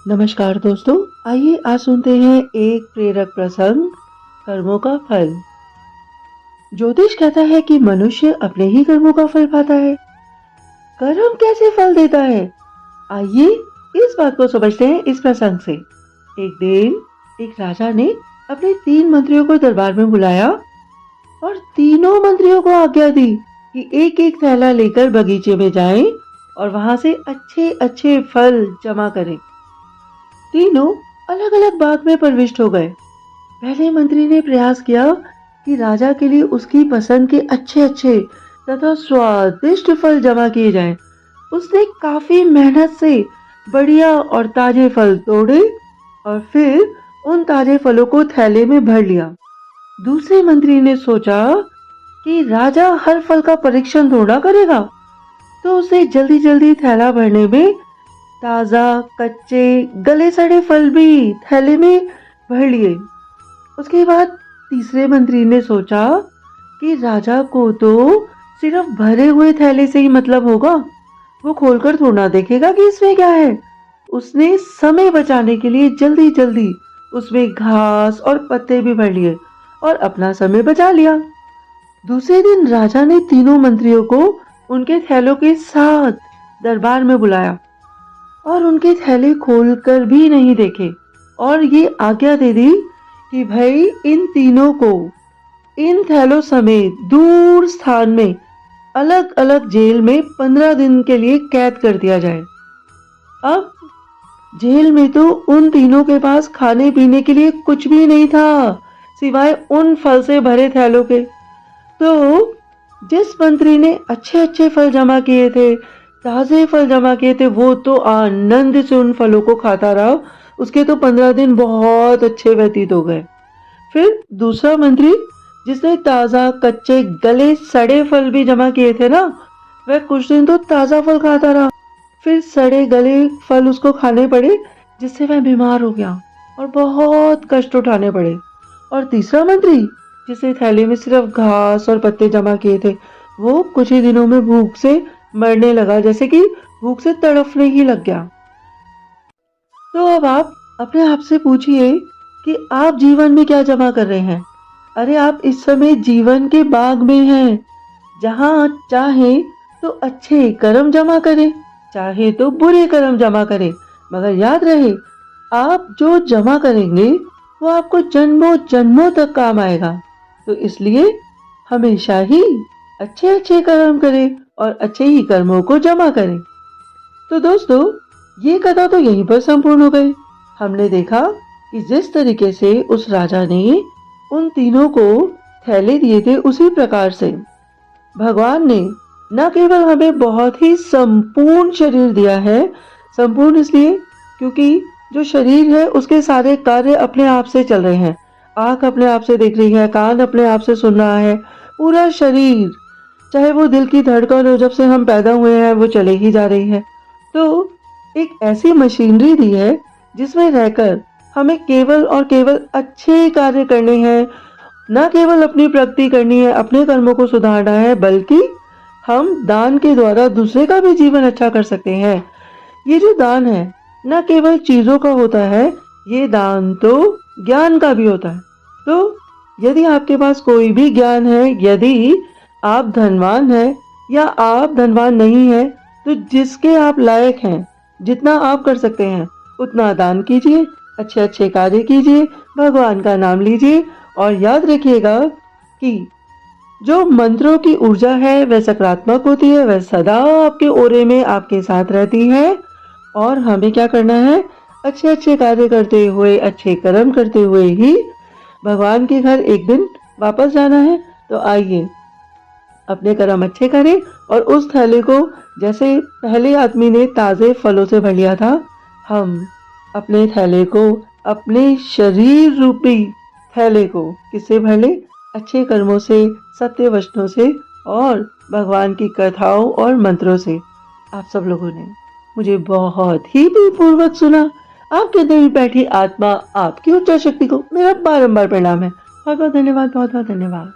नमस्कार दोस्तों, आइए आज सुनते हैं एक प्रेरक प्रसंग, कर्मों का फल। ज्योतिष कहता है कि मनुष्य अपने ही कर्मों का फल पाता है। कर्म कैसे फल देता है? आइए इस बात को समझते हैं इस प्रसंग से। एक दिन एक राजा ने अपने 3 मंत्रियों को दरबार में बुलाया और तीनों मंत्रियों को आज्ञा दी कि एक एक थैला लेकर बगीचे में जाएं और वहां से अच्छे अच्छे फल जमा करें। तीनों अलग अलग बाग में प्रविष्ट हो गए। पहले मंत्री ने प्रयास किया कि राजा के लिए उसकी पसंद के अच्छे अच्छे तथा स्वादिष्ट फल जमा किए जाएं। उसने काफी मेहनत से बढ़िया और ताजे फल तोड़े और फिर उन ताजे फलों को थैले में भर लिया। दूसरे मंत्री ने सोचा कि राजा हर फल का परीक्षण थोड़ा करेगा, तो उसे जल्दी जल्दी थैला भरने में ताजा कच्चे गले सड़े फल भी थैले में भर लिए। उसके बाद तीसरे मंत्री ने सोचा कि राजा को तो सिर्फ भरे हुए थैले से ही मतलब होगा, वो खोलकर थोड़ा देखेगा कि इसमें क्या है। उसने समय बचाने के लिए जल्दी जल्दी उसमें घास और पत्ते भी भर लिए और अपना समय बचा लिया। दूसरे दिन राजा ने तीनों मंत्रियों को उनके थैलों के साथ दरबार में बुलाया और उनके थैले खोलकर भी नहीं देखे और ये आज्ञा दे दी कि भाई इन तीनों को इन थैलों समेत दूर स्थान में अलग अलग जेल में 15 दिन के लिए कैद कर दिया जाए। अब जेल में तो उन तीनों के पास खाने पीने के लिए कुछ भी नहीं था सिवाय उन फल से भरे थैलों के। तो जिस मंत्री ने अच्छे अच्छे फल जमा किए थे, ताजे फल जमा किए थे, वो तो आनंद से उन फलों को खाता रहा। उसके तो 15 दिन बहुत अच्छे व्यतीत हो गए। फिर दूसरा मंत्री जिसने ताजा कच्चे गले सड़े फल भी जमा किए थे ना, वह कुछ दिन तो ताजा फल खाता रहा। फिर सड़े गले फल उसको खाने पड़े, जिससे वह बीमार हो गया और बहुत कष्ट उठाने पड़े। और तीसरा मंत्री जिसने थैले में सिर्फ घास और पत्ते जमा किए थे, वो कुछ ही दिनों में भूख से मरने लगा, जैसे कि भूख से तड़फने ही लग गया। तो अब आप अपने आप से पूछिए कि आप जीवन में क्या जमा कर रहे हैं। अरे आप इस समय जीवन के बाग में हैं, जहां चाहे तो अच्छे कर्म जमा करें, चाहे तो बुरे कर्म जमा करें, मगर याद रहे आप जो जमा करेंगे वो आपको जन्मों जन्मों तक काम आएगा। तो इसलिए हमेशा ही अच्छे अच्छे कर्म करें और अच्छे ही कर्मों को जमा करें। तो दोस्तों, ये कथा तो यहीं पर संपूर्ण हो गई। हमने देखा कि जिस तरीके से उस राजा ने उन तीनों को थैले दिए थे, उसी प्रकार से भगवान ने न केवल हमें बहुत ही संपूर्ण शरीर दिया है। संपूर्ण इसलिए क्योंकि जो शरीर है उसके सारे कार्य अपने आप से चल रहे हैं। आंख अपने आप से देख रही है, कान अपने आप से सुन रहा है, पूरा शरीर, चाहे वो दिल की धड़कन हो, जब से हम पैदा हुए हैं वो चले ही जा रही है। तो एक ऐसी मशीनरी दी है जिसमें रहकर हमें केवल और केवल अच्छे कार्य करने हैं। न केवल अपनी प्रगति करनी है, अपने कर्मों को सुधारना है, बल्कि हम दान के द्वारा दूसरे का भी जीवन अच्छा कर सकते हैं। ये जो दान है न केवल चीजों का होता है, ये दान तो ज्ञान का भी होता है। तो यदि आपके पास कोई भी ज्ञान है, यदि आप धनवान हैं या आप धनवान नहीं हैं, तो जिसके आप लायक हैं, जितना आप कर सकते हैं उतना दान कीजिए, अच्छे अच्छे कार्य कीजिए, भगवान का नाम लीजिए और याद रखिएगा कि जो मंत्रों की ऊर्जा है वह सकारात्मक होती है, वह सदा आपके ओरे में आपके साथ रहती है। और हमें क्या करना है? अच्छे अच्छे कार्य करते हुए, अच्छे कर्म करते हुए ही भगवान के घर एक दिन वापस जाना है। तो आइए अपने कर्म अच्छे करें और उस थैले को, जैसे पहले आदमी ने ताजे फलों से भर लिया था, हम अपने थैले को, अपने शरीर रूपी थैले को किससे भर ले? अच्छे कर्मों से, सत्य वचनों से और भगवान की कथाओं और मंत्रों से। आप सब लोगों ने मुझे बहुत ही प्रेमपूर्वक सुना। आपके अंदर में बैठी आत्मा, आपकी ऊर्जा शक्ति को मेरा बारंबार प्रणाम है। बहुत बहुत धन्यवाद, बहुत बहुत धन्यवाद।